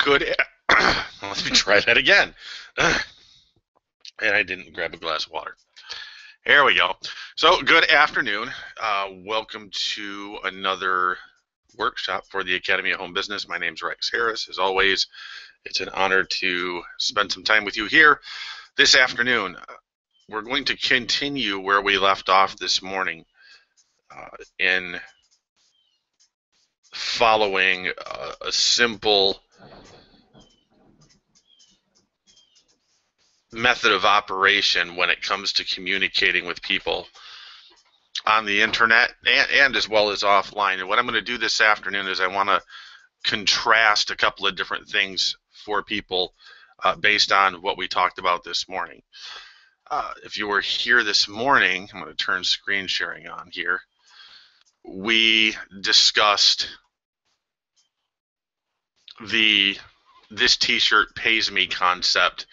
Let me try that again. And I didn't grab a glass of water. There we go. So, good afternoon. Welcome to another workshop for the Academy of Home Business. My name is Rex Harris. As always, it's an honor to spend some time with you here this afternoon. We're going to continue where we left off this morning in following a simple method of operation when it comes to communicating with people on the internet and as well as offline. And what I'm going to do this afternoon is I want to contrast a couple of different things for people based on what we talked about this morning. If you were here this morning, I'm going to turn screen sharing on here. We discussed this t-shirt pays me concept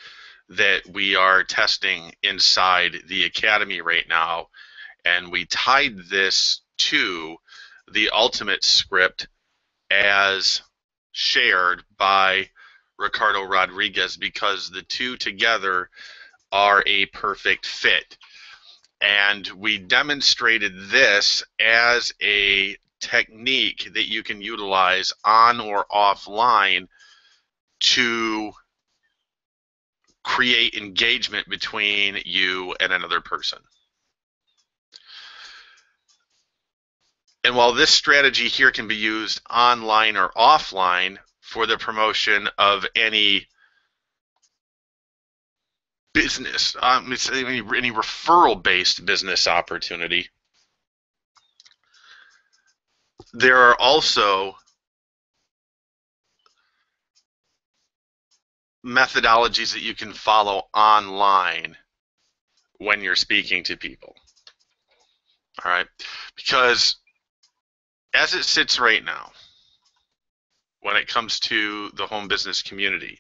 that we are testing inside the Academy right now, and we tied this to the Ultimate Script as shared by Ricardo Rodriguez because the two together are a perfect fit. And we demonstrated this as a technique that you can utilize on or offline to create engagement between you and another person. And while this strategy here can be used online or offline for the promotion of any business, any referral-based business opportunity, there are also methodologies that you can follow online when you're speaking to people. All right, because as it sits right now, when it comes to the home business community,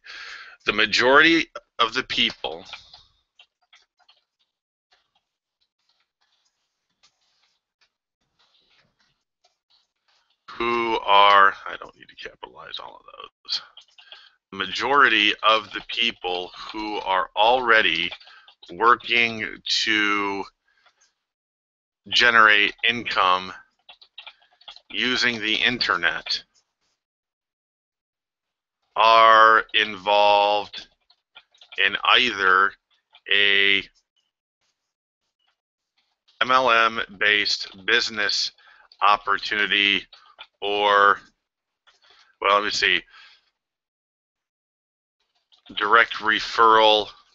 the majority of the people who are, I don't need to capitalize all of those, the majority of the people who are already working to generate income using the internet are involved in either a MLM-based business opportunity or, well, let me see, direct referral-based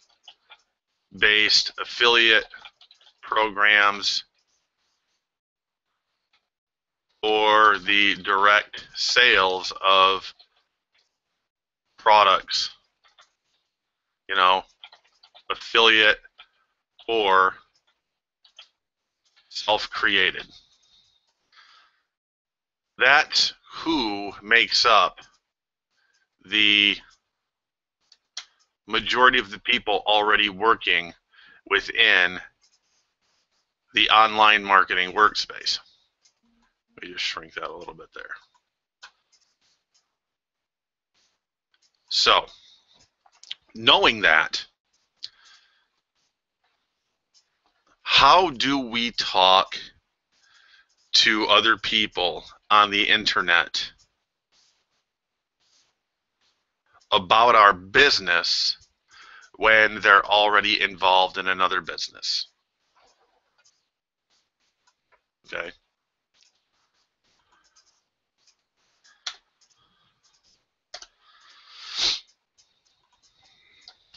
affiliate programs or the direct sales of products, you know, affiliate or self-created. That's who makes up the majority of the people already working within the online marketing workspace. Let me just shrink that a little bit there. So, knowing that, how do we talk to other people on the internet about our business when they're already involved in another business? Okay.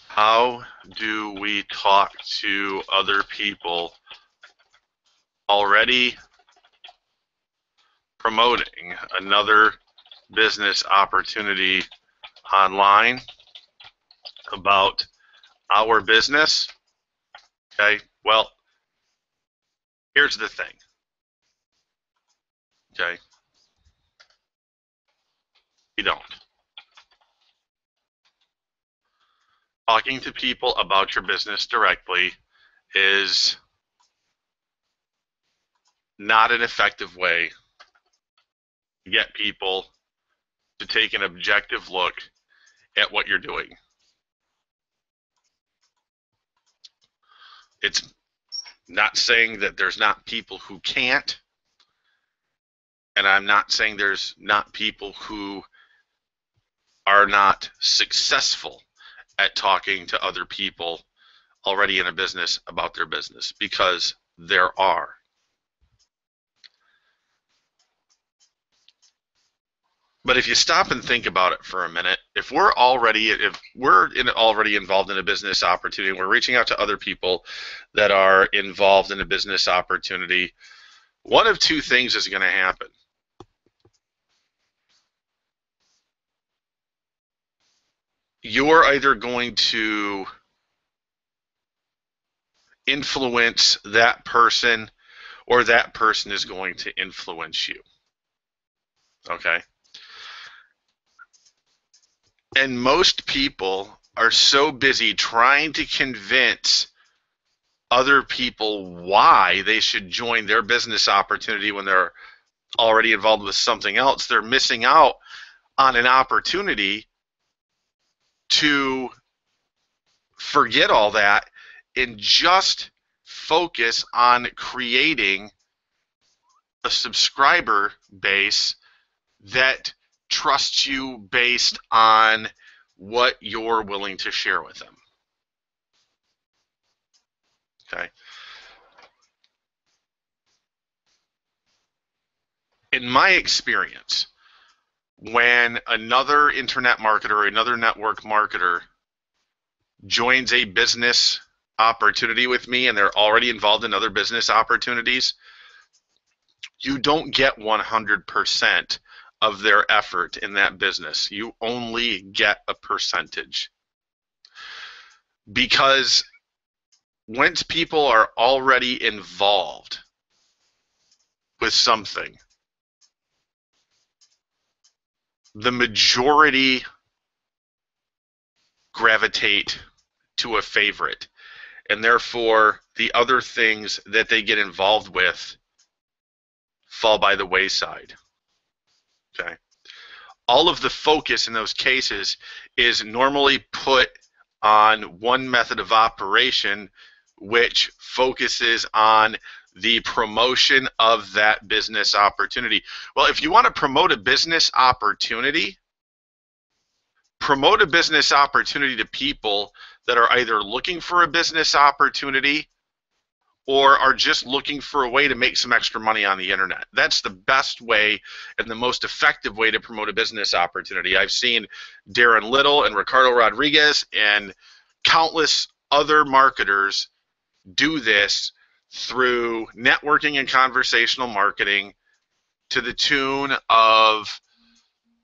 How do we talk to other people already promoting another business opportunity online about our business? Okay, well, here's the thing. Okay, we don't. Talking to people about your business directly is not an effective way to get people to take an objective look at what you're doing. It's not saying that there's not people who can't, and I'm not saying there's not people who are not successful at talking to other people already in a business about their business, because there are. But if you stop and think about it for a minute, if we're already involved in a business opportunity, we're reaching out to other people that are involved in a business opportunity, one of two things is going to happen. You're either going to influence that person, or that person is going to influence you. Okay? And most people are so busy trying to convince other people why they should join their business opportunity when they're already involved with something else. They're missing out on an opportunity to forget all that and just focus on creating a subscriber base that trusts you based on what you're willing to share with them. Okay. In my experience, when another internet marketer or another network marketer joins a business opportunity with me and they're already involved in other business opportunities, you don't get 100% of their effort in that business. You only get a percentage. Because once people are already involved with something, the majority gravitate to a favorite, and therefore the other things that they get involved with fall by the wayside. Okay. All of the focus in those cases is normally put on one method of operation, which focuses on the promotion of that business opportunity. Well, if you want to promote a business opportunity to people that are either looking for a business opportunity or are just looking for a way to make some extra money on the internet. That's the best way and the most effective way to promote a business opportunity. I've seen Darren Little and Ricardo Rodriguez and countless other marketers do this through networking and conversational marketing to the tune of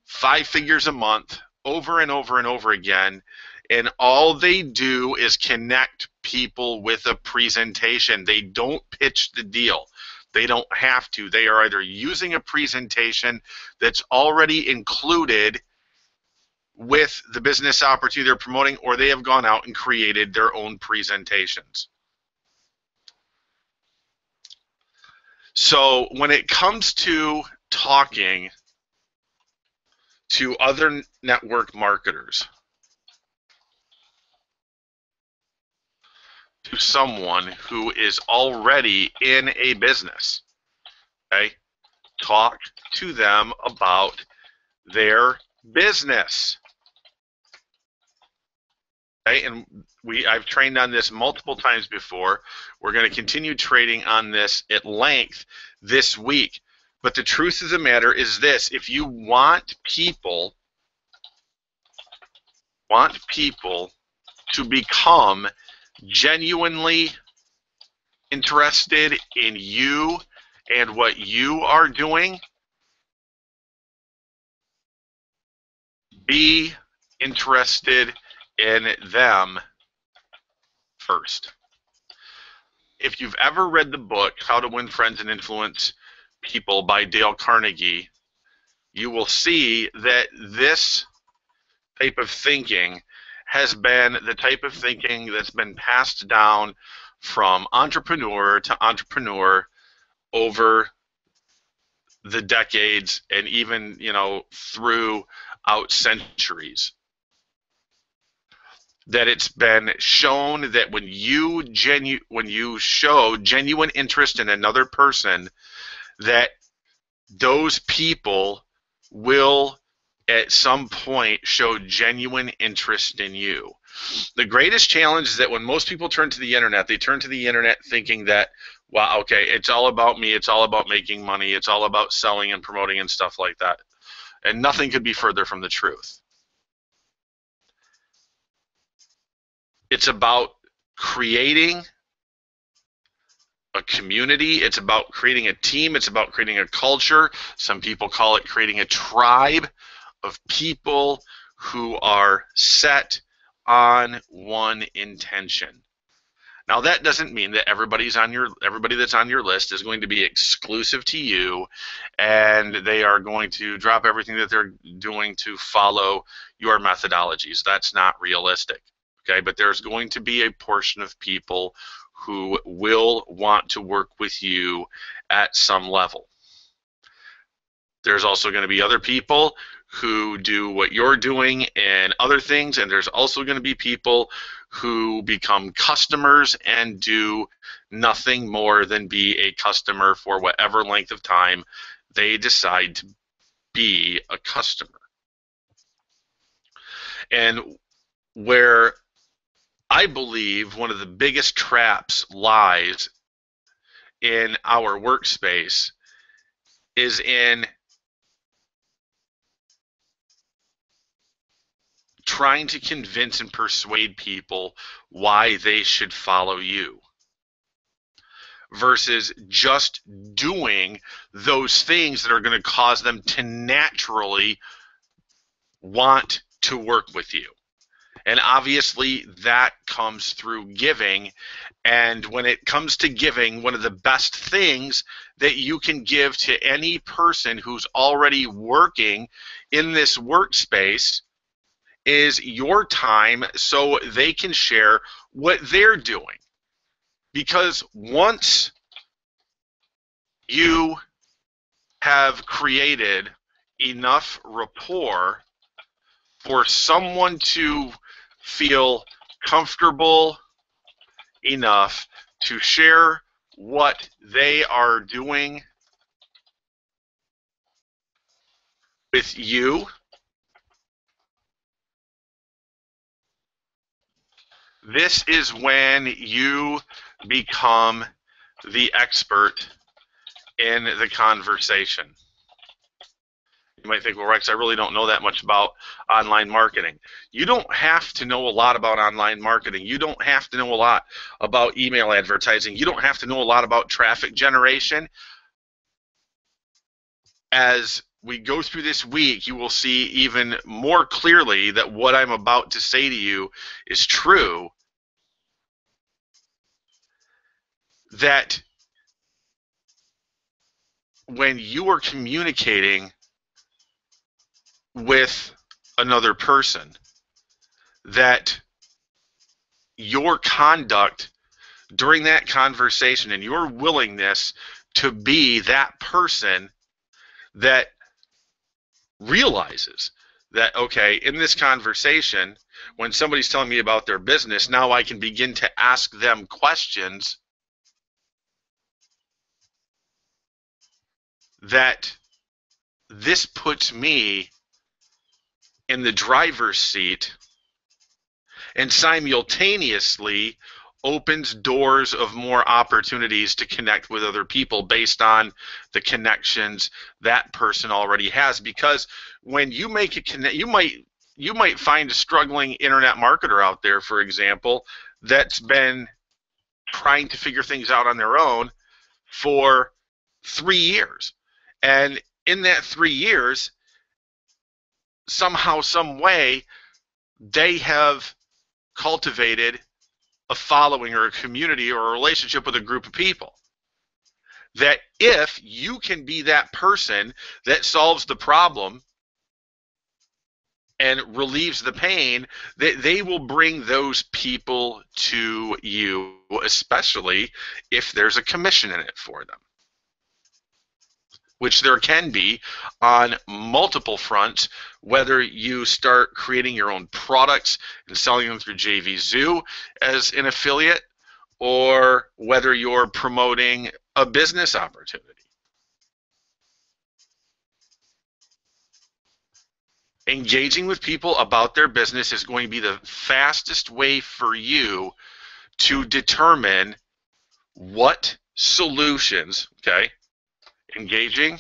5 figures a month over and over and over again. And all they do is connect people with a presentation. They don't pitch the deal. They don't have to. They are either using a presentation that's already included with the business opportunity they're promoting, or they have gone out and created their own presentations. So when it comes to talking to other network marketers, to someone who is already in a business, okay? Talk to them about their business. Okay, and I've trained on this multiple times before. We're going to continue training on this at length this week. But the truth of the matter is this: if you want people to become genuinely interested in you and what you are doing, be interested in them first. If you've ever read the book How to Win Friends and Influence People by Dale Carnegie, you will see that this type of thinking has been the type of thinking that's been passed down from entrepreneur to entrepreneur over the decades and even, throughout centuries. that it's been shown that when you show genuine interest in another person, that those people will at some point show genuine interest in you. The greatest challenge is that when most people turn to the internet, they turn to the internet thinking that, wow, okay, it's all about me, it's all about making money, it's all about selling and promoting and stuff like that. And nothing could be further from the truth. It's about creating a community, it's about creating a team, it's about creating a culture. Some people call it creating a tribe of people who are set on one intention. Now that doesn't mean that everybody that's on your list is going to be exclusive to you and they are going to drop everything that they're doing to follow your methodologies. That's not realistic. Okay, but there's going to be a portion of people who will want to work with you at some level. There's also going to be other people who do what you're doing and other things, and there's also going to be people who become customers and do nothing more than be a customer for whatever length of time they decide to be a customer. And where I believe one of the biggest traps lies in our workspace is in trying to convince and persuade people why they should follow you versus just doing those things that are going to cause them to naturally want to work with you. And obviously that comes through giving. And when it comes to giving, one of the best things that you can give to any person who's already working in this workspace is your time, so they can share what they're doing. Because once you have created enough rapport for someone to feel comfortable enough to share what they are doing with you, this is when you become the expert in the conversation. You might think, well, Rex, I really don't know that much about online marketing. You don't have to know a lot about online marketing. You don't have to know a lot about email advertising. You don't have to know a lot about traffic generation. As we go through this week, you will see even more clearly that what I'm about to say to you is true, that when you are communicating with another person, that your conduct during that conversation and your willingness to be that person that realizes that, okay, in this conversation, when somebody's telling me about their business, now I can begin to ask them questions that this puts me in the driver's seat and simultaneously opens doors of more opportunities to connect with other people based on the connections that person already has. Because when you make a connect, you might find a struggling internet marketer out there, for example, that's been trying to figure things out on their own for 3 years. And in that 3 years, somehow, some way, they have cultivated a following or a community or a relationship with a group of people. That if you can be that person that solves the problem and relieves the pain, that they will bring those people to you, especially if there's a commission in it for them. which there can be on multiple fronts, whether you start creating your own products and selling them through JVZoo as an affiliate, or whether you're promoting a business opportunity. Engaging with people about their business is going to be the fastest way for you to determine what solutions, okay, engaging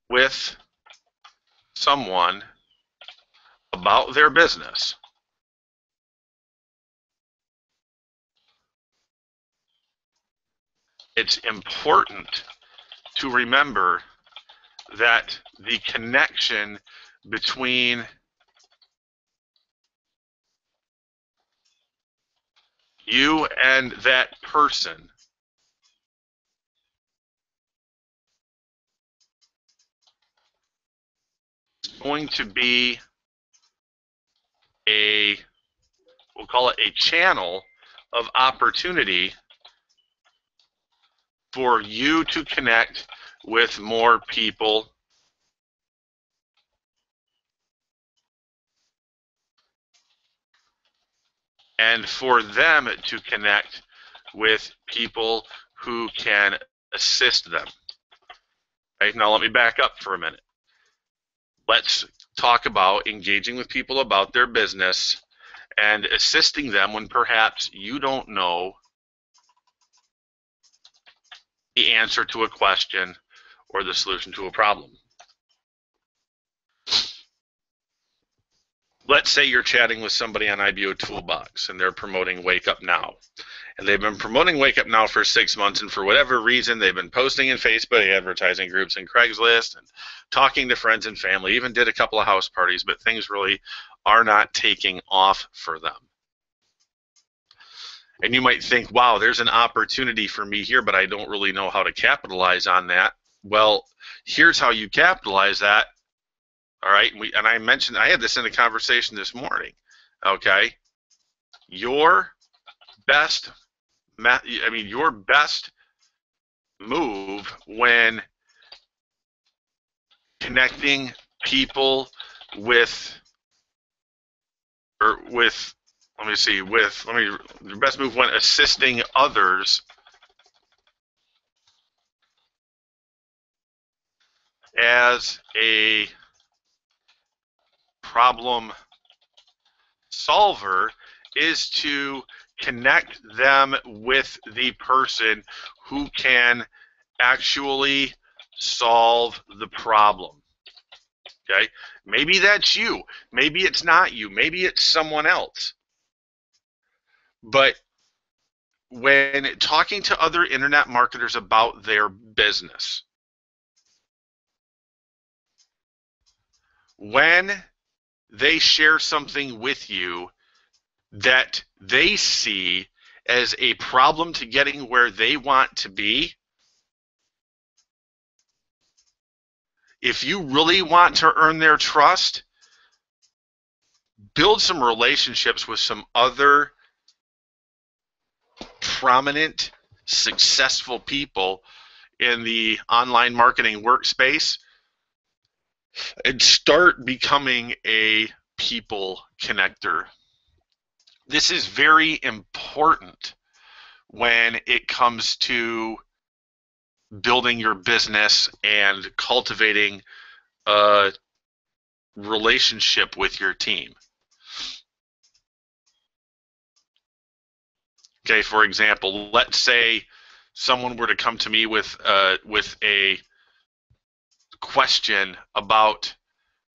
with someone about their business. It's important to remember that the connection between you and that person is going to be we'll call it a channel of opportunity for you to connect with more people and for them to connect with people who can assist them. Okay, now let me back up for a minute. Let's talk about engaging with people about their business and assisting them when perhaps you don't know the answer to a question or the solution to a problem. Let's say you're chatting with somebody on IBO Toolbox and they're promoting Wake Up Now. And they've been promoting Wake Up Now for 6 months, and for whatever reason, they've been posting in Facebook advertising groups and Craigslist and talking to friends and family, even did a couple of house parties, but things really are not taking off for them. And you might think, wow, there's an opportunity for me here, but I don't really know how to capitalize on that. Well, here's how you capitalize that. All right, and I mentioned, I had this in a conversation this morning, okay? Your best move when connecting people your best move when assisting others as a problem solver is to connect them with the person who can actually solve the problem. Okay? Maybe that's you. Maybe it's not you. Maybe it's someone else. But when talking to other internet marketers about their business, when they share something with you that they see as a problem to getting where they want to be, if you really want to earn their trust, build some relationships with some other prominent, successful people in the online marketing workspace and start becoming a people connector. This is very important when it comes to building your business and cultivating a relationship with your team. Okay, for example, let's say someone were to come to me with a question about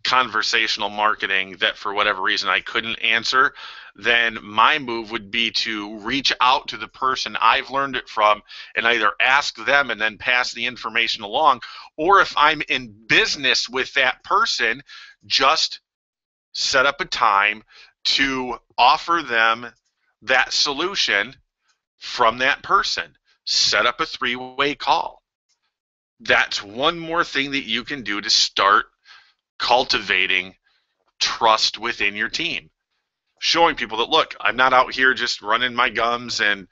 conversational marketing that for whatever reason I couldn't answer, then my move would be to reach out to the person I've learned it from and either ask them and then pass the information along, or if I'm in business with that person, just set up a time to offer them that solution from that person. Set up a three-way call. That's one more thing that you can do to start cultivating trust within your team. Showing people that, look, I'm not out here just running my gums and,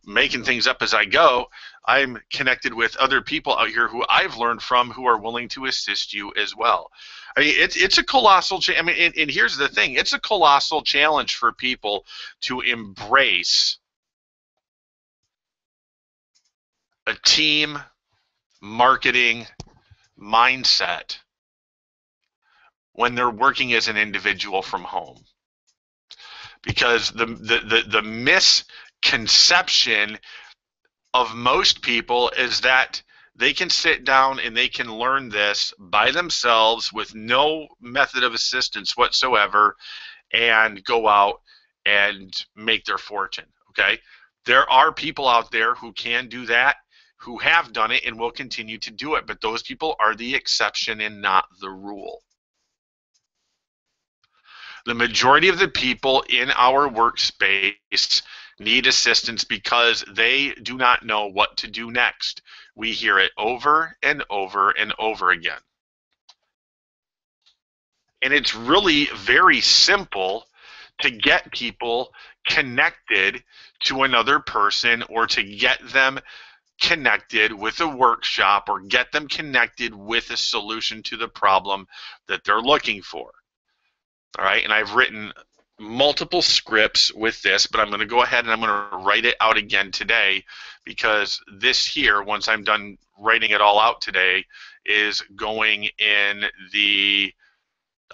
making things up as I go. I'm connected with other people out here who I've learned from who are willing to assist you as well. I mean, it's a colossal. I mean, and here's the thing: it's a colossal challenge for people to embrace a team marketing mindset when they're working as an individual from home, because the misconception of most people is that they can sit down and they can learn this by themselves with no method of assistance whatsoever and go out and make their fortune. Okay, there are people out there who can do that, who have done it and will continue to do it, but those people are the exception and not the rule. The majority of the people in our workspace need assistance because they do not know what to do next. We hear it over and over and over again. And it's really very simple to get people connected to another person, or to get them connected with a workshop, or get them connected with a solution to the problem that they're looking for. All right, and I've written multiple scripts with this, but I'm going to go ahead and I'm going to write it out again today, because this here, once I'm done writing it all out today, is going in the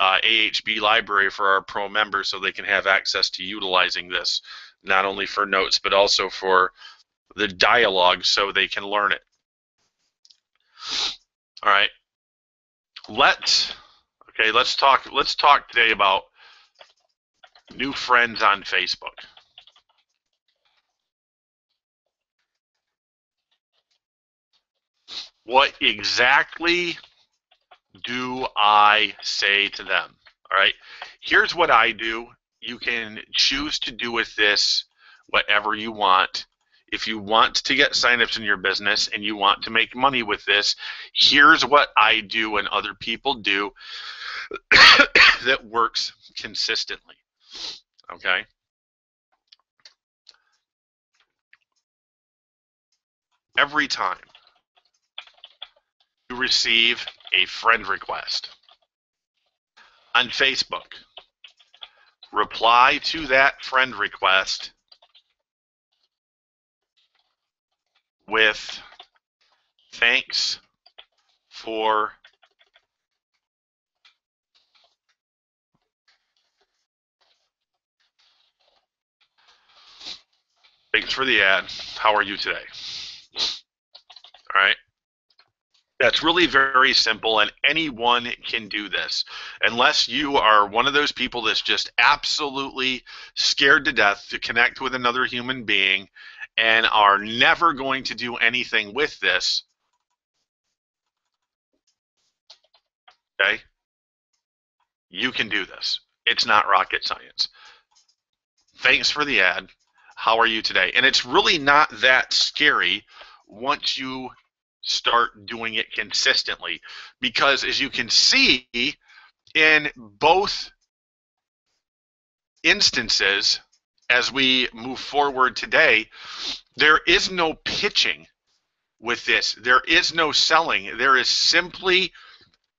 AHB library for our pro members, so they can have access to utilizing this, not only for notes but also for the dialogue, so they can learn it. All right, let's talk today about new friends on Facebook. What exactly do I say to them? All right, here's what I do. You can choose to do with this whatever you want. If you want to get signups in your business and you want to make money with this, here's what I do and other people do that works consistently. Okay? Every time you receive a friend request on Facebook, reply to that friend request with thanks for the ad. How are you today? All right. That's really very simple, and anyone can do this, unless you are one of those people that's just absolutely scared to death to connect with another human being and are never going to do anything with this. Okay? You can do this. It's not rocket science. Thanks for the ad. How are you today? And it's really not that scary once you start doing it consistently, because as you can see in both instances, as we move forward today, there is no pitching with this. There is no selling. There is simply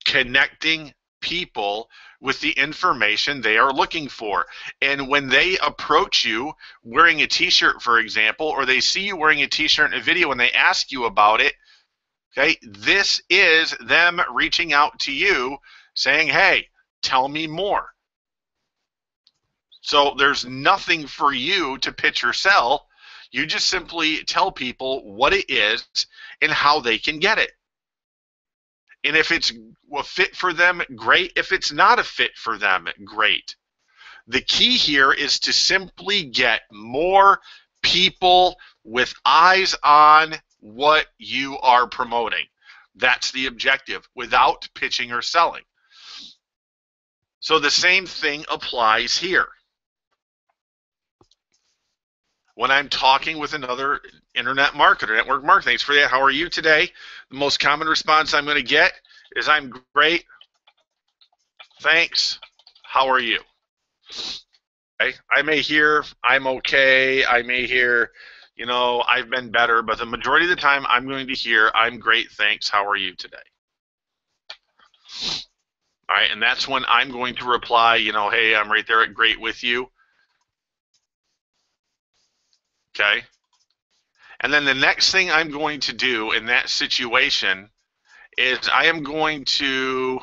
connecting people with the information they are looking for. And when they approach you wearing a t-shirt, for example, or they see you wearing a t-shirt in a video and they ask you about it, okay, this is them reaching out to you saying, hey, tell me more. So there's nothing for you to pitch or sell. You just simply tell people what it is and how they can get it. And if it's a fit for them, great. If it's not a fit for them, great. The key here is to simply get more people with eyes on what you are promoting. That's the objective, without pitching or selling. So the same thing applies here. When I'm talking with another internet marketer, network marketing, thanks for that. How are you today? The most common response I'm going to get is, I'm great. Thanks. How are you? Okay. I may hear, I'm okay. I may hear, you know, I've been better, but the majority of the time I'm going to hear, I'm great, thanks, how are you today? All right, and that's when I'm going to reply, you know, hey, I'm right there at great with you. Okay. And then the next thing I'm going to do in that situation is I am going to,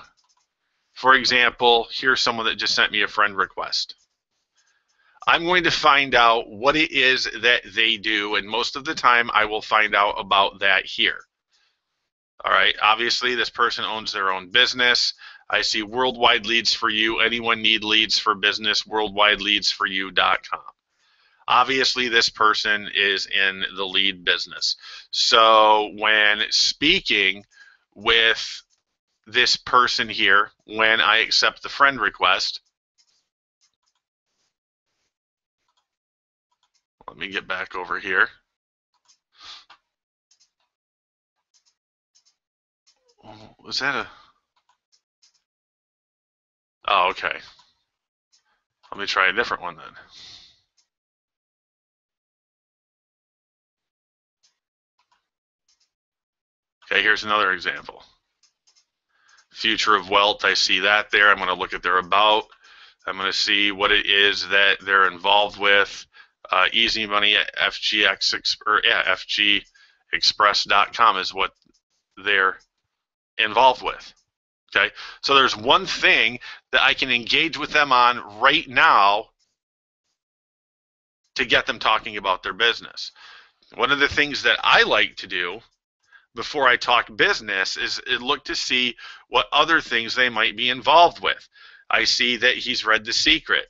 for example, here's someone that just sent me a friend request. I'm going to find out what it is that they do, and most of the time I will find out about that here. All right, obviously this person owns their own business. I see worldwide leads for you. Anyone need leads for business? Worldwideleadsforyou.com. Obviously this person is in the lead business. So when speaking with this person here, when I accept the friend request, let me get back over here. Was that a... Oh, okay. Let me try a different one then. Okay, here's another example. Future of Wealth, I see that there. I'm going to look at their about. I'm going to see what it is that they're involved with. Easy Money at FGExpress.com is what they're involved with. Okay, so there's one thing that I can engage with them on right now to get them talking about their business. One of the things that I like to do before I talk business is look to see what other things they might be involved with. I see that he's read The Secret.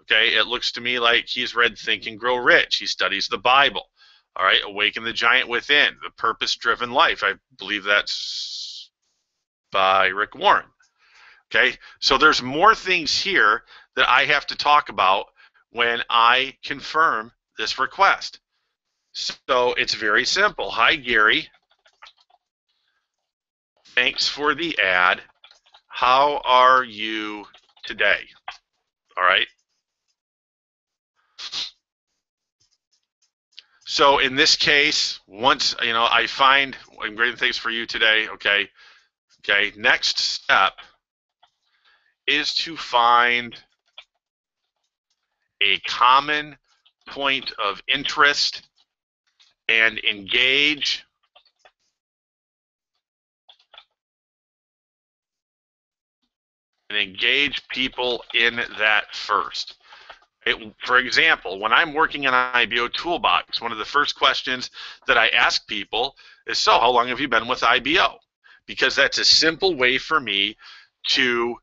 Okay, it looks to me like he's read Think and Grow Rich. He studies the Bible. All right, Awaken the Giant Within, The Purpose-Driven Life. I believe that's by Rick Warren. Okay, so there's more things here that I have to talk about when I confirm this request. So it's very simple. Hi, Gary. Thanks for the ad. How are you today? All right. So in this case, once I find I'm great, thanks for you today. Okay. Okay. Next step is to find a common point of interest and engage people in that first. For example, when I'm working in IBO Toolbox, one of the first questions that I ask people is, so how long have you been with IBO? Because that's a simple way for me to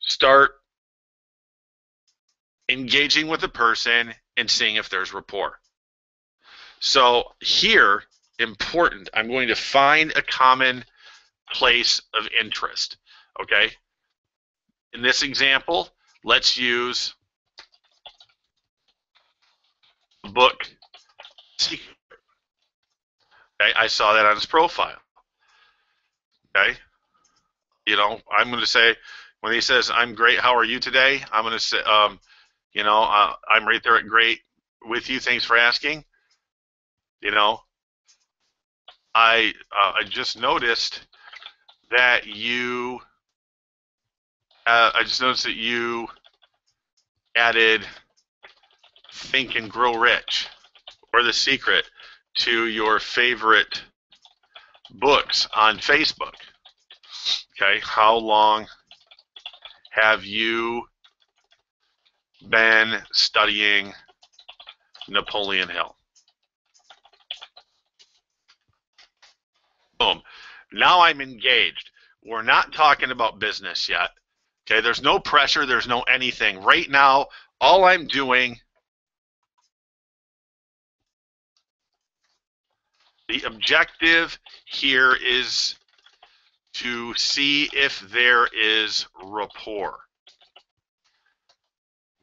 start engaging with a person and seeing if there's rapport. So here, important, I'm going to find a common place of interest, okay? In this example, let's use the book Secret. Okay, I saw that on his profile. Okay, I'm going to say, when he says, I'm great, how are you today? I'm going to say, I'm right there at great with you, thanks for asking. I just noticed that you added Think and Grow Rich or The Secret to your favorite books on Facebook. Okay, how long have you been studying Napoleon Hill? Boom. Now I'm engaged. We're not talking about business yet. Okay, there's no pressure, there's no anything. Right now, all I'm doing, the objective here is to see if there is rapport.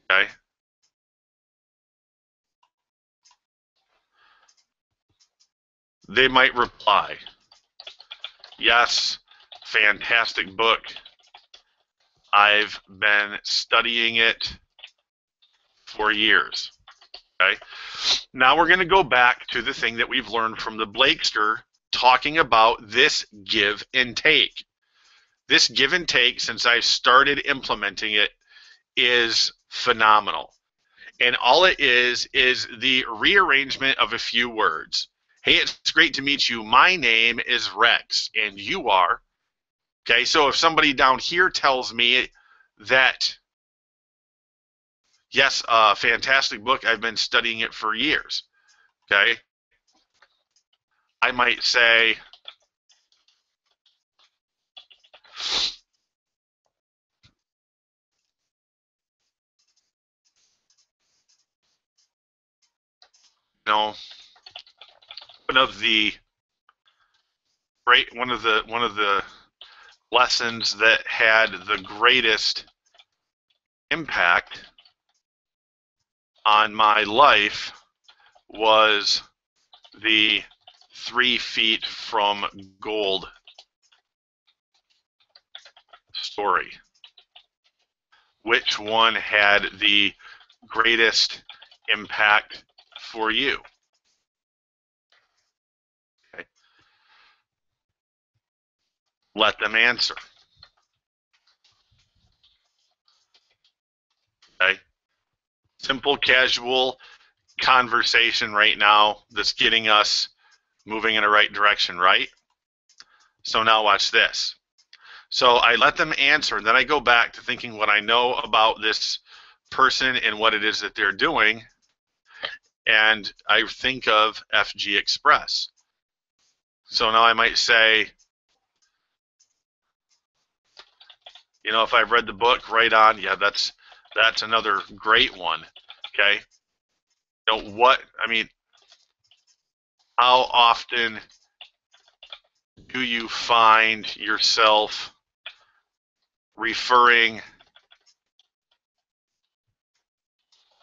Okay? They might reply, yes, fantastic book. I've been studying it for years. Okay. Now we're going to go back to the thing that we've learned from the Blakester, talking about this give and take. This give and take, since I've started implementing it, is phenomenal. And all it is the rearrangement of a few words. Hey, it's great to meet you. My name is Rex, and you are. Okay, so if somebody down here tells me that, yes, fantastic book, I've been studying it for years. Okay, I might say, you know, one of the lessons that had the greatest impact on my life was the 3 Feet from Gold story. Which one had the greatest impact for you? Okay. Let them answer. Okay. Simple, casual conversation right now that's getting us moving in the right direction, right? So now watch this. So I let them answer, and then I go back to thinking what I know about this person and what it is that they're doing, and I think of FG Express. So now I might say, you know, if I've read the book, right on, yeah, that's another great one. Okay. You know what? I mean, how often do you find yourself referring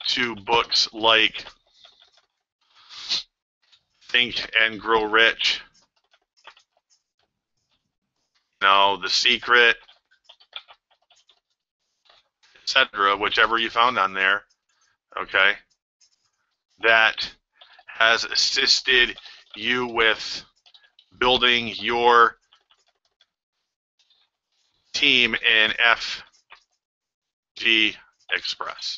to books like Think and Grow Rich, you know, The Secret, etc., whichever you found on there, okay, that has assisted you with building your team in FG Express?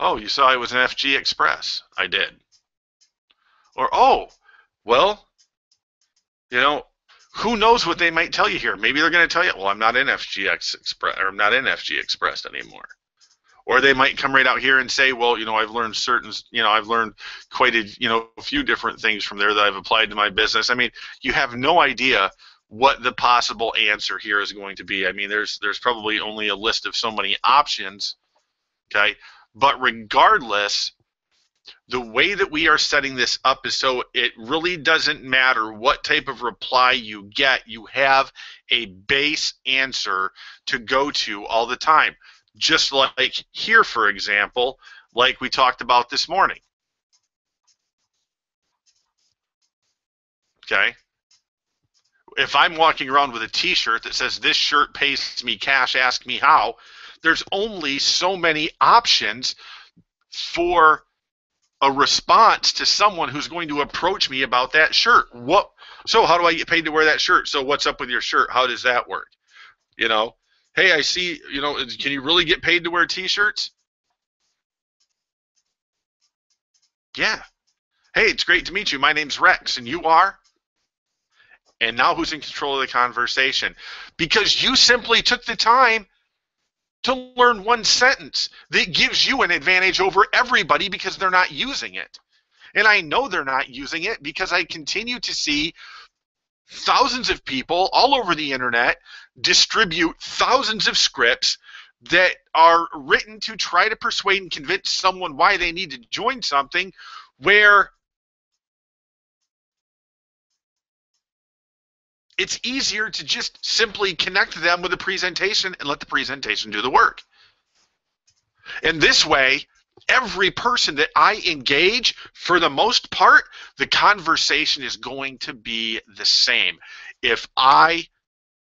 Oh, you saw I was an FG Express. I did. Or, oh, well, you know, who knows what they might tell you here? Maybe they're going to tell you, well, I'm not in FGX Express, or I'm not in FG Express anymore. Or they might come right out here and say, well, you know, I've learned I've learned quite a few different things from there that I've applied to my business. I mean, you have no idea what the possible answer here is going to be. I mean, there's probably only a list of so many options, okay? But regardless, the way that we are setting this up is so it really doesn't matter what type of reply you get. You have a base answer to go to all the time. Just like here, for example, like we talked about this morning. Okay? If I'm walking around with a t-shirt that says, this shirt pays me cash, ask me how, there's only so many options for a response to someone who's going to approach me about that shirt. So how do I get paid to wear that shirt? So what's up with your shirt? How does that work? You know, hey, I see, you know, can you really get paid to wear t-shirts? Yeah. Hey, it's great to meet you. My name's Rex, and you are? And now who's in control of the conversation? Because you simply took the time to learn one sentence that gives you an advantage over everybody because they're not using it. And I know they're not using it because I continue to see thousands of people all over the internet distribute thousands of scripts that are written to try to persuade and convince someone why they need to join something, where it's easier to just simply connect them with a presentation and let the presentation do the work. And this way, every person that I engage, for the most part, the conversation is going to be the same. If I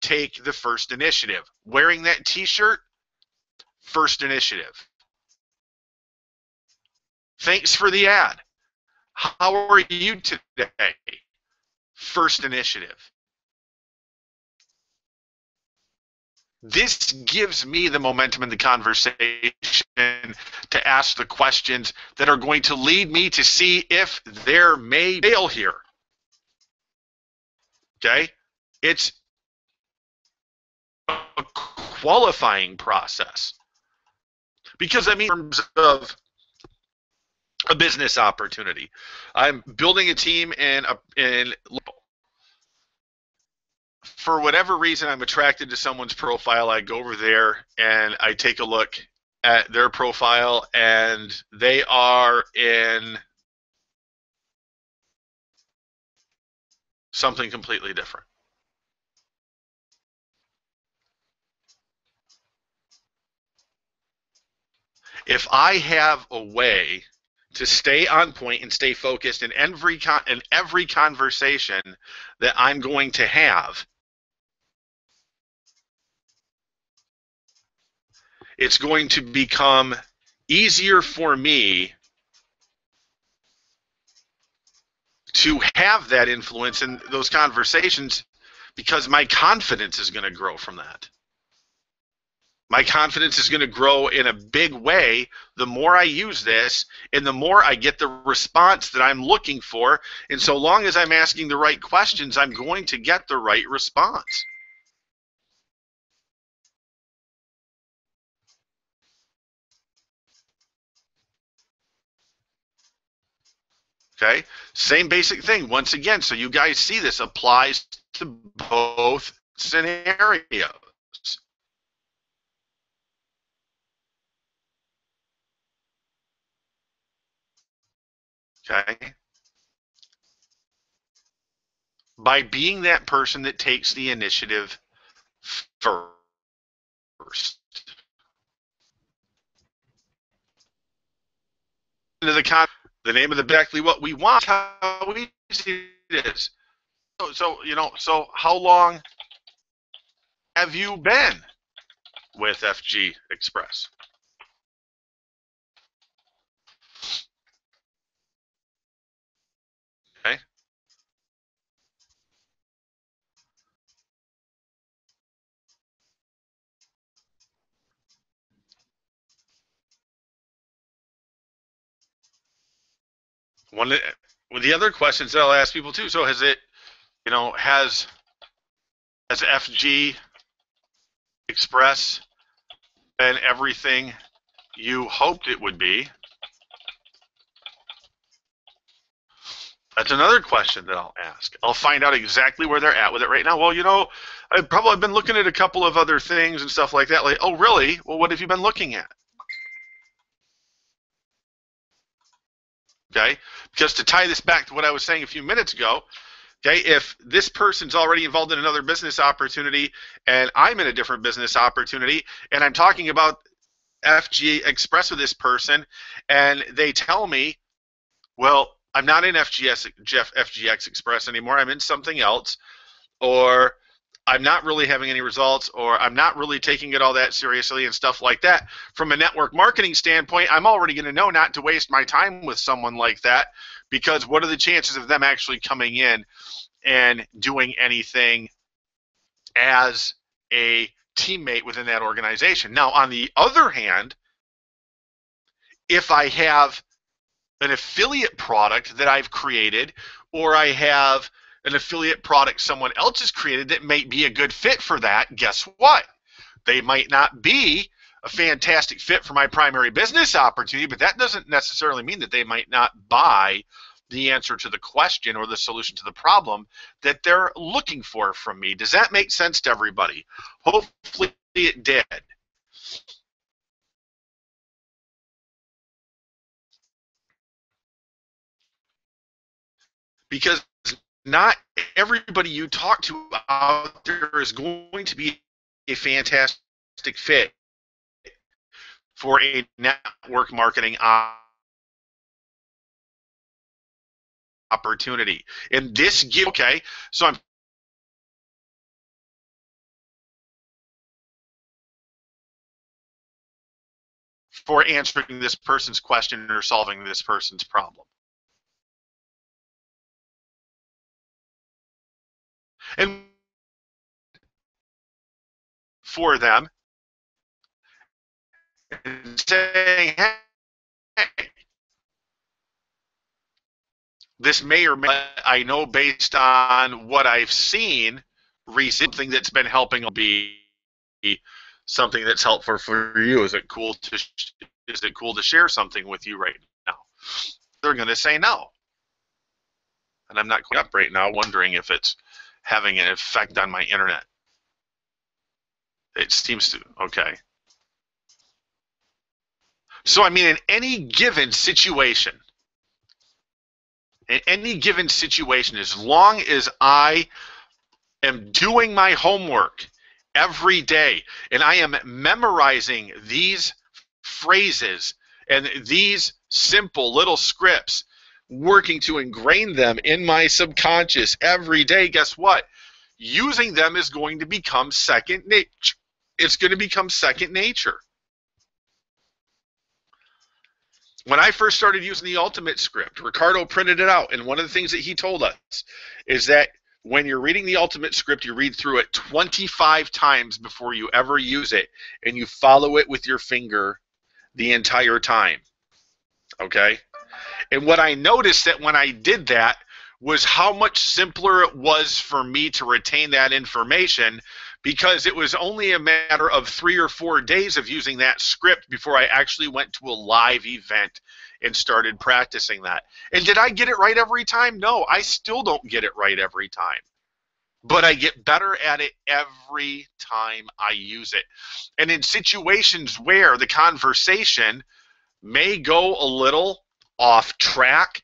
take the first initiative, wearing that t-shirt, First Initiative. Thanks for the ad. How are you today? First Initiative. This gives me the momentum in the conversation to ask the questions that are going to lead me to see if there may fail here. Okay? It's a qualifying process. Because I mean, in terms of a business opportunity, I'm building a team and for whatever reason, I'm attracted to someone's profile. I go over there and I take a look at their profile, and they are in something completely different. If I have a way to stay on point and stay focused in every conversation that I'm going to have, it's going to become easier for me to have that influence in those conversations, because my confidence is going to grow from that. My confidence is going to grow in a big way the more I use this and the more I get the response that I'm looking for. And so long as I'm asking the right questions, I'm going to get the right response. Okay, same basic thing once again, so you guys see this applies to both scenarios. Okay, by being that person that takes the initiative first. The name of the exactly what we want, how easy it is. So how long have you been with FG Express? Okay. One of the other questions that I'll ask people too. So has FG Express been everything you hoped it would be? That's another question that I'll ask. I'll find out exactly where they're at with it right now. Well, I've probably been looking at a couple of other things and stuff like that. Like, oh, really? Well, what have you been looking at? Okay, because to tie this back to what I was saying a few minutes ago, okay, if this person's already involved in another business opportunity and I'm in a different business opportunity and I'm talking about FG Express with this person and they tell me, well, I'm not in FGX Express anymore, I'm in something else, or I'm not really having any results, or I'm not really taking it all that seriously and stuff like that. From a network marketing standpoint, I'm already going to know not to waste my time with someone like that, because what are the chances of them actually coming in and doing anything as a teammate within that organization? Now, on the other hand, if I have an affiliate product that I've created, or I have an affiliate product someone else has created that might be a good fit for that, guess what? They might not be a fantastic fit for my primary business opportunity, but that doesn't necessarily mean that they might not buy the answer to the question or the solution to the problem that they're looking for from me. Does that make sense to everybody? Hopefully it did. Because not everybody you talk to out there is going to be a fantastic fit for a network marketing opportunity. And this okay, so I'm for answering this person's question or solving this person's problem. And for them, saying, hey, this may or may, I know based on what I've seen recently, something that's been helping be something that's helpful for you. Is it cool to share something with you right now? They're going to say no. And I'm not quite up right now wondering if it's having an effect on my internet. It seems to, okay. So, I mean, in any given situation, as long as I am doing my homework every day and I am memorizing these phrases and these simple little scripts, working to ingrain them in my subconscious every day, guess what? Using them is going to become second nature. It's going to become second nature. When I first started using the Ultimate Script, Ricardo printed it out, and one of the things that he told us is that when you're reading the Ultimate Script, you read through it 25 times before you ever use it, and you follow it with your finger the entire time. Okay? And what I noticed that when I did that was how much simpler it was for me to retain that information, because it was only a matter of 3 or 4 days of using that script before I actually went to a live event and started practicing that. And did I get it right every time? No, I still don't get it right every time. But I get better at it every time I use it. And in situations where the conversation may go a little off track,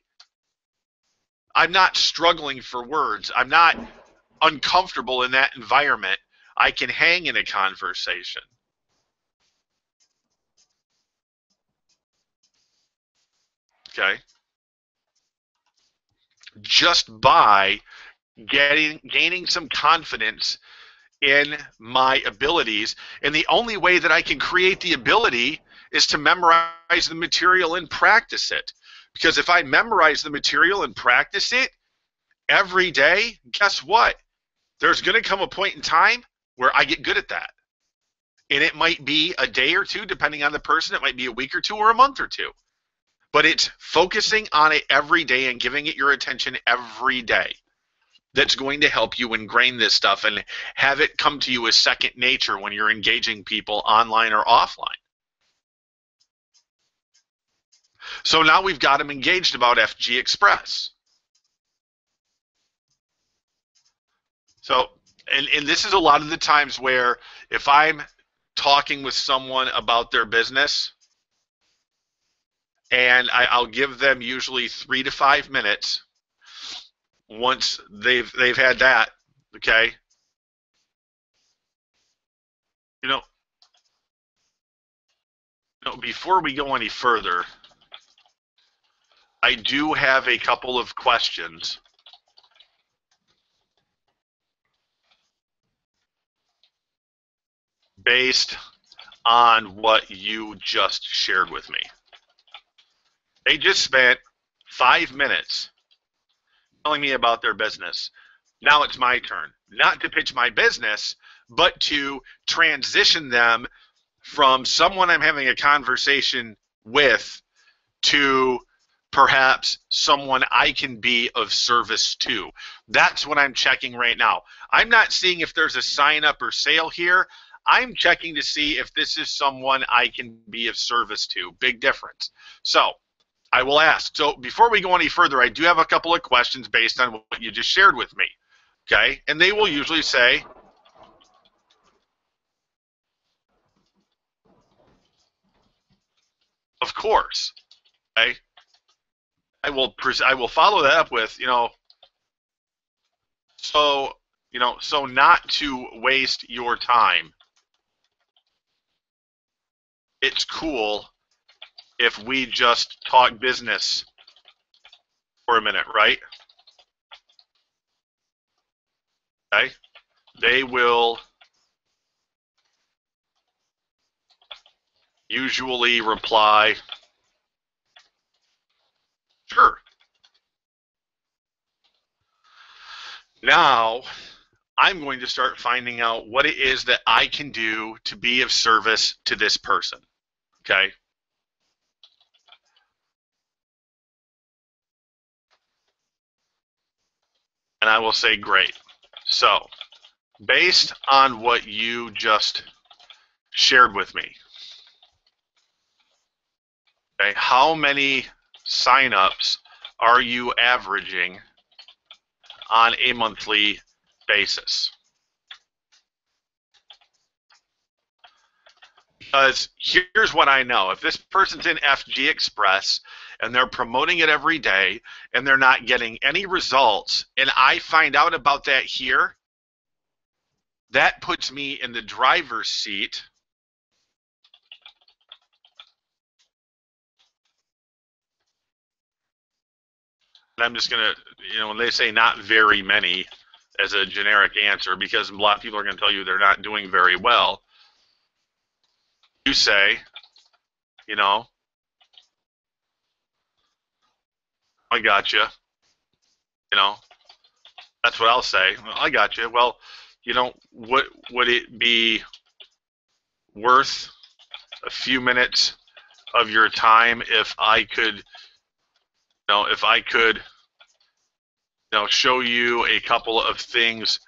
I'm not struggling for words. I'm not uncomfortable in that environment. I can hang in a conversation. Okay? Just by gaining some confidence in my abilities. And the only way that I can create the ability is to memorize the material and practice it. Because if I memorize the material and practice it every day, guess what? There's going to come a point in time where I get good at that. And it might be a day or two, depending on the person. It might be a week or two or a month or two. But it's focusing on it every day and giving it your attention every day that's going to help you ingrain this stuff and have it come to you as second nature when you're engaging people online or offline. So now we've got them engaged about FG Express. So, and this is a lot of the times where if I'm talking with someone about their business, and I'll give them usually 3 to 5 minutes. Once they've had that, okay. You know, before we go any further, I do have a couple of questions. Based on what you just shared with me. They just spent 5 minutes telling me about their business. Now it's my turn, not to pitch my business, but to transition them from someone I'm having a conversation with to perhaps someone I can be of service to. That's what I'm checking right now. I'm not seeing if there's a sign up or sale here. I'm checking to see if this is someone I can be of service to. Big difference. So I will ask. So before we go any further, I do have a couple of questions based on what you just shared with me. Okay? And they will usually say, of course. Okay? I will follow that up with, so not to waste your time. It's cool if we just talk business for a minute, right? Okay? They will usually reply, sure. Now, I'm going to start finding out what it is that I can do to be of service to this person. Okay. And I will say, great. So, based on what you just shared with me, okay, how many signups are you averaging on a monthly basis? Because here's what I know. If this person's in FG Express and they're promoting it every day and they're not getting any results, and I find out about that here, that puts me in the driver's seat and I'm just going to, when they say not very many as a generic answer, because a lot of people are going to tell you they're not doing very well, you say, I got you. That's what I'll say. Well, I got you. Well, what would it be worth a few minutes of your time if I could, show you a couple of things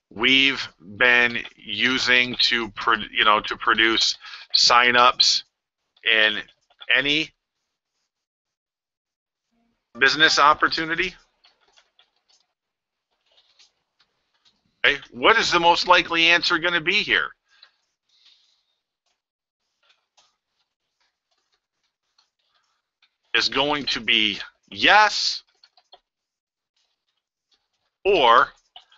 we've been using to produce signups in any business opportunity? Okay. What is the most likely answer going to be here? Is going to be yes, or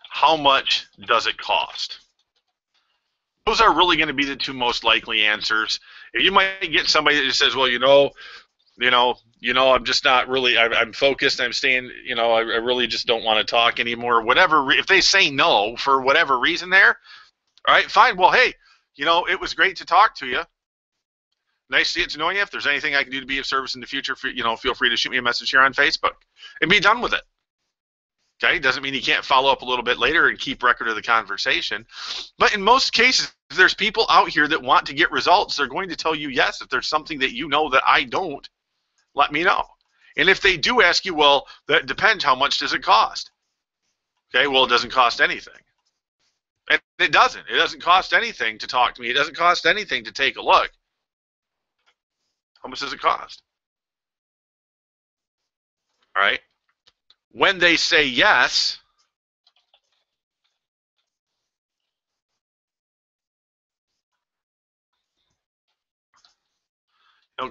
how much does it cost? Those are really going to be the two most likely answers. You might get somebody that just says, well, I'm just not really, I'm focused, I'm staying, I really just don't want to talk anymore, whatever. If they say no for whatever reason there, all right, fine. Well, hey, it was great to talk to you. Nice to get to know you. If there's anything I can do to be of service in the future, feel free to shoot me a message here on Facebook and be done with it. Okay, doesn't mean you can't follow up a little bit later and keep record of the conversation. But in most cases, if there's people out here that want to get results, they're going to tell you yes. If there's something that you know that I don't, let me know. And if they do ask you, well, that depends. How much does it cost? Okay, well, it doesn't cost anything. And it doesn't. It doesn't cost anything to talk to me. It doesn't cost anything to take a look. How much does it cost? All right. When they say yes,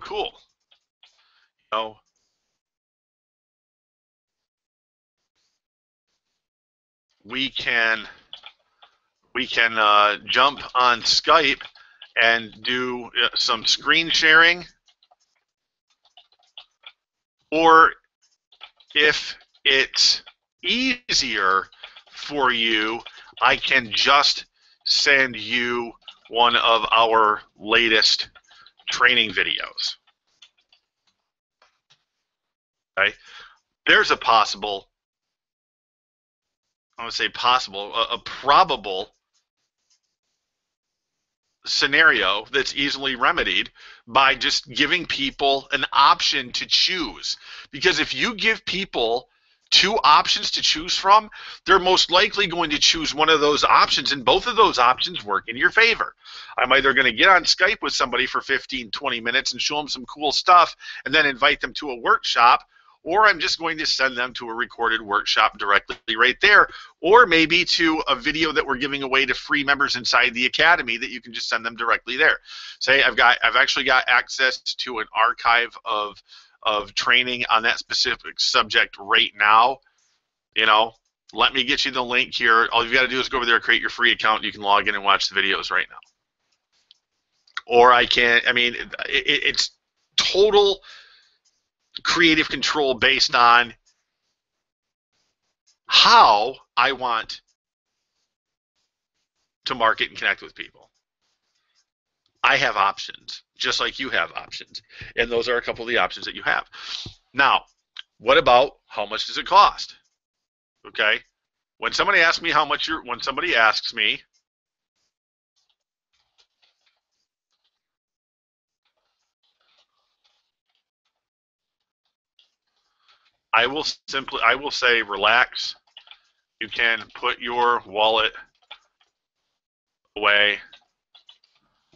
cool. We can jump on Skype and do some screen sharing, or if it's easier for you, I can just send you one of our latest training videos. Okay, there's a possible, I would say possible, a probable scenario that's easily remedied by just giving people an option to choose. Because if you give people two options to choose from, they're most likely going to choose one of those options, and both of those options work in your favor. I'm either going to get on Skype with somebody for 15, 20 minutes and show them some cool stuff and then invite them to a workshop, or I'm just going to send them to a recorded workshop directly right there, or maybe to a video that we're giving away to free members inside the Academy that you can just send them directly there. Say I've actually got access to an archive of training on that specific subject right now. Let me get you the link here. All you've got to do is go over there, create your free account. You can log in and watch the videos right now. Or it's total creative control based on how I want to market and connect with people. I have options, just like you have options. And those are a couple of the options that you have. Now, what about how much does it cost? Okay. When somebody asks me when somebody asks me, I will say, relax. You can put your wallet away.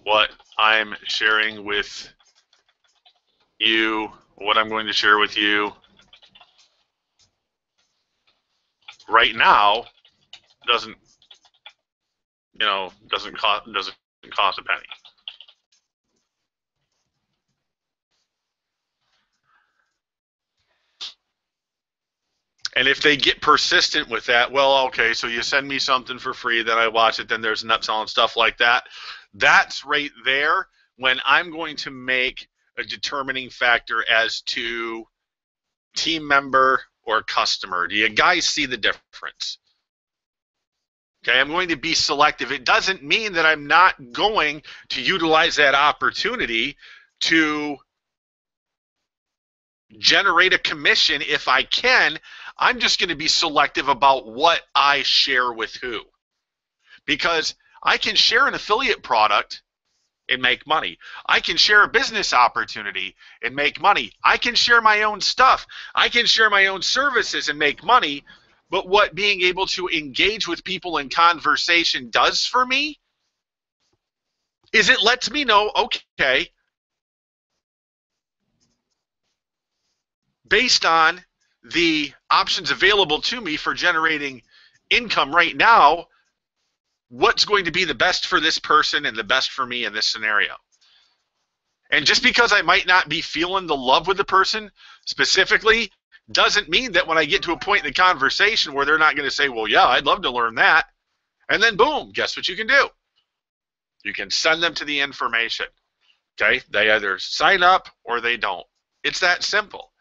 What I'm sharing with you, what I'm going to share with you right now doesn't cost a penny. And if they get persistent with that, well, okay, so you send me something for free, then I watch it, then there's an upsell and stuff like that. That's right there when I'm going to make a determining factor as to team member or customer. Do you guys see the difference? Okay, I'm going to be selective. It doesn't mean that I'm not going to utilize that opportunity to generate a commission if I can. I'm just going to be selective about what I share with who. Because I can share an affiliate product and make money. I can share a business opportunity and make money. I can share my own stuff. I can share my own services and make money. But what being able to engage with people in conversation does for me is it lets me know, okay, based on the options available to me for generating income right now, what's going to be the best for this person and the best for me in this scenario. And just because I might not be feeling the love with the person specifically doesn't mean that when I get to a point in the conversation where they're not going to say, well, yeah, I'd love to learn that. And then boom, guess what you can do? You can send them to the information. Okay? They either sign up or they don't. It's that simple.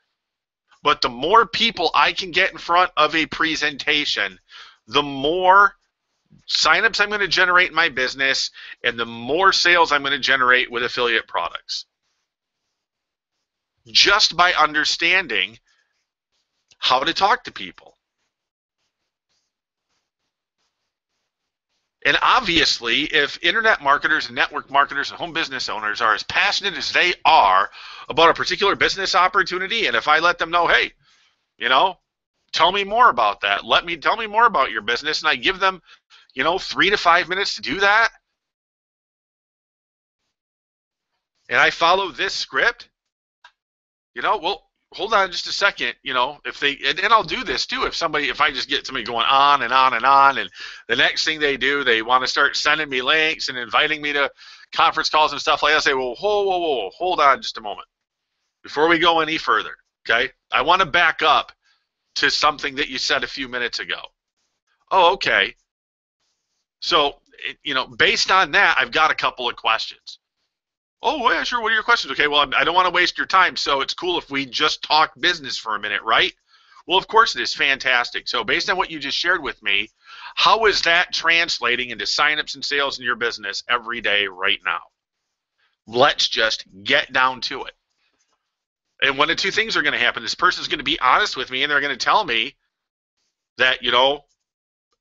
But the more people I can get in front of a presentation, the more signups I'm going to generate in my business and the more sales I'm going to generate with affiliate products. Just by understanding how to talk to people. And obviously, if internet marketers and network marketers and home business owners are as passionate as they are about a particular business opportunity, and if I let them know, hey, tell me more about that. Tell me more about your business, and I give them, 3 to 5 minutes to do that, and I follow this script, well, hold on just a second, if they, and I'll do this too, if I just get somebody going on and on and on, and the next thing they do, they want to start sending me links and inviting me to conference calls and stuff like that, I say, well, whoa, hold on just a moment. Before we go any further, okay, I want to back up to something that you said a few minutes ago. Oh, okay. So, based on that, I've got a couple of questions. Oh, yeah, sure. What are your questions? Okay, well, I don't want to waste your time, so it's cool if we just talk business for a minute, right? Well, of course it is. Fantastic. So based on what you just shared with me, how is that translating into signups and sales in your business every day right now? Let's just get down to it. And one of two things are going to happen. This person's going to be honest with me, and they're going to tell me that,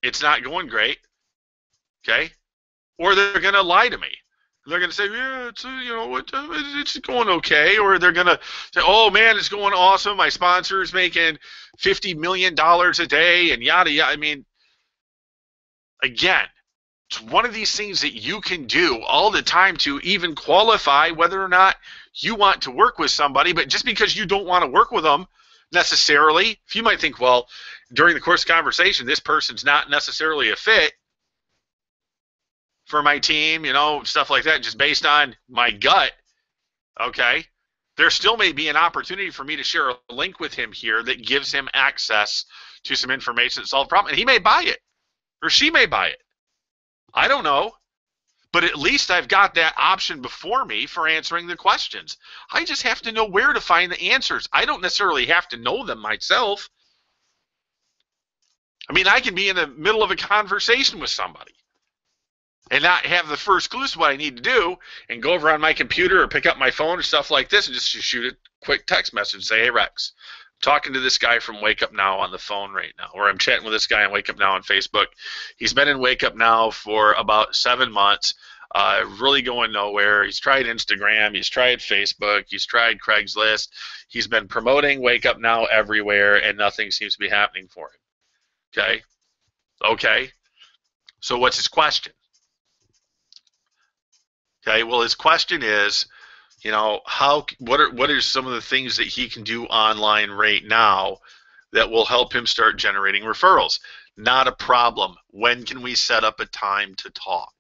it's not going great, okay? Or they're going to lie to me. They're going to say, yeah, it's going okay. Or they're going to say, oh, man, it's going awesome. My sponsor is making $50 million a day and yada, yada. I mean, again, it's one of these things that you can do all the time to even qualify whether or not you want to work with somebody. But just because you don't want to work with them necessarily, if you might think, well, during the course of conversation, this person's not necessarily a fit for my team, stuff like that, just based on my gut, okay, there still may be an opportunity for me to share a link with him here that gives him access to some information that solves the problem. And he may buy it, or she may buy it. I don't know. But at least I've got that option before me for answering the questions. I just have to know where to find the answers. I don't necessarily have to know them myself. I mean, I can be in the middle of a conversation with somebody. and not have the first clue to what I need to do and go over on my computer or pick up my phone or stuff like this and just shoot a quick text message, say, hey, Rex, I'm talking to this guy from Wake Up Now on the phone right now, or I'm chatting with this guy on Wake Up Now on Facebook. He's been in Wake Up Now for about 7 months, really going nowhere. He's tried Instagram, he's tried Facebook, he's tried Craigslist. He's been promoting Wake Up Now everywhere, and nothing seems to be happening for him. Okay? Okay. So what's his question? Okay, well, his question is, you know, what are some of the things that he can do online right now that will help him start generating referrals? Not a problem. When can we set up a time to talk?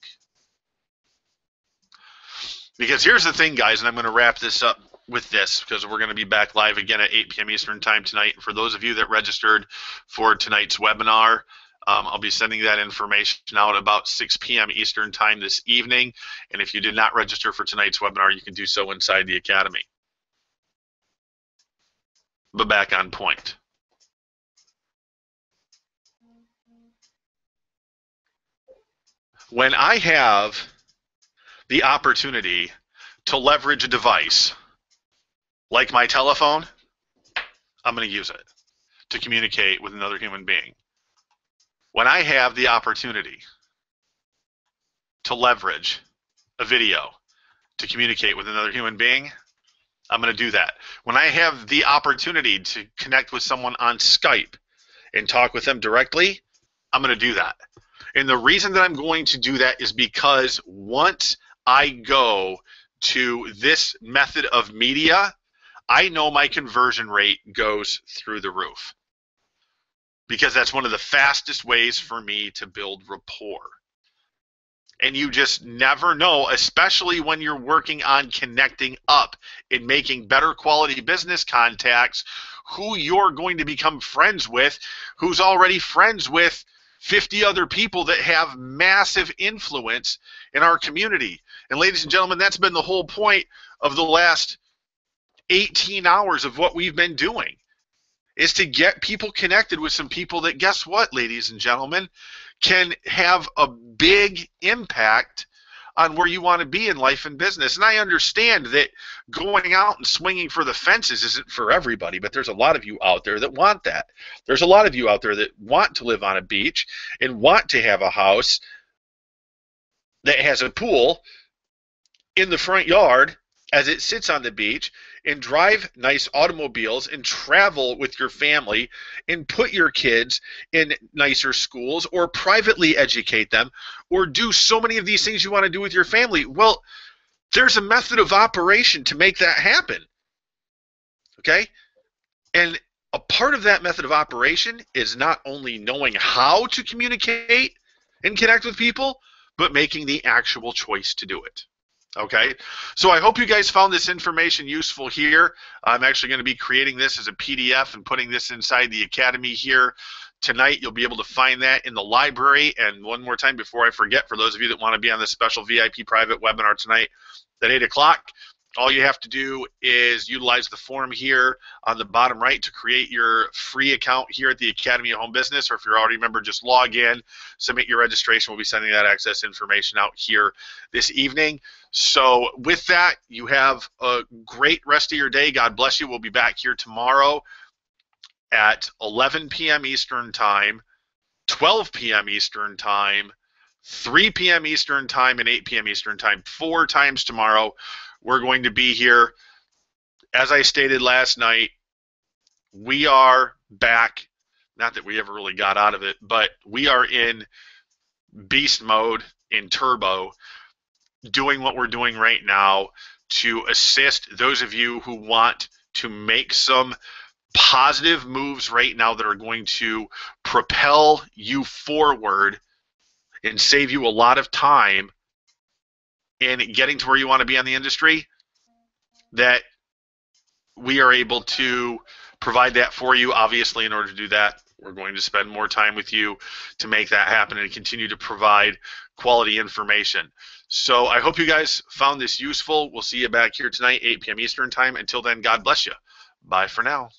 Because here's the thing, guys, and I'm going to wrap this up with this because we're going to be back live again at 8 p.m. Eastern Time tonight. And for those of you that registered for tonight's webinar, I'll be sending that information out about 6 p.m. Eastern Time this evening. And if you did not register for tonight's webinar, you can do so inside the Academy. But back on point. When I have the opportunity to leverage a device like my telephone, I'm going to use it to communicate with another human being. When I have the opportunity to leverage a video to communicate with another human being, I'm going to do that. When I have the opportunity to connect with someone on Skype and talk with them directly, I'm going to do that. And the reason that I'm going to do that is because once I go to this method of media, I know my conversion rate goes through the roof. Because that's one of the fastest ways for me to build rapport. And you just never know, especially when you're working on connecting up and making better quality business contacts, who you're going to become friends with, who's already friends with 50 other people that have massive influence in our community. And ladies and gentlemen, that's been the whole point of the last 18 hours of what we've been doing. Is to get people connected with some people that, guess what, ladies and gentlemen, can have a big impact on where you want to be in life and business. And I understand that going out and swinging for the fences isn't for everybody, but there's a lot of you out there that want that. There's a lot of you out there that want to live on a beach and want to have a house that has a pool in the front yard as it sits on the beach, and drive nice automobiles and travel with your family and put your kids in nicer schools or privately educate them or do so many of these things you want to do with your family. Well, there's a method of operation to make that happen. Okay? And a part of that method of operation is not only knowing how to communicate and connect with people, but making the actual choice to do it. Okay, so I hope you guys found this information useful here. I'm actually going to be creating this as a PDF and putting this inside the Academy here tonight. You'll be able to find that in the library. And one more time before I forget, for those of you that want to be on this special VIP private webinar tonight at 8 o'clock, all you have to do is utilize the form here on the bottom right to create your free account here at the Academy of Home Business, or if you're already a member, just log in, submit your registration. We'll be sending that access information out here this evening. So with that, you have a great rest of your day. God bless you. We'll be back here tomorrow at 11 p.m. Eastern Time, 12 p.m. Eastern Time, 3 p.m. Eastern Time, and 8 p.m. Eastern Time. 4 times tomorrow. We're going to be here. As I stated last night, we are back. Not that we ever really got out of it, but we are in beast mode, in turbo, doing what we're doing right now to assist those of you who want to make some positive moves right now that are going to propel you forward and save you a lot of time in getting to where you want to be in the industry, that we are able to provide that for you. Obviously, in order to do that, we're going to spend more time with you to make that happen and continue to provide quality information. So I hope you guys found this useful. We'll see you back here tonight, 8 p.m. Eastern Time. Until then, God bless you. Bye for now.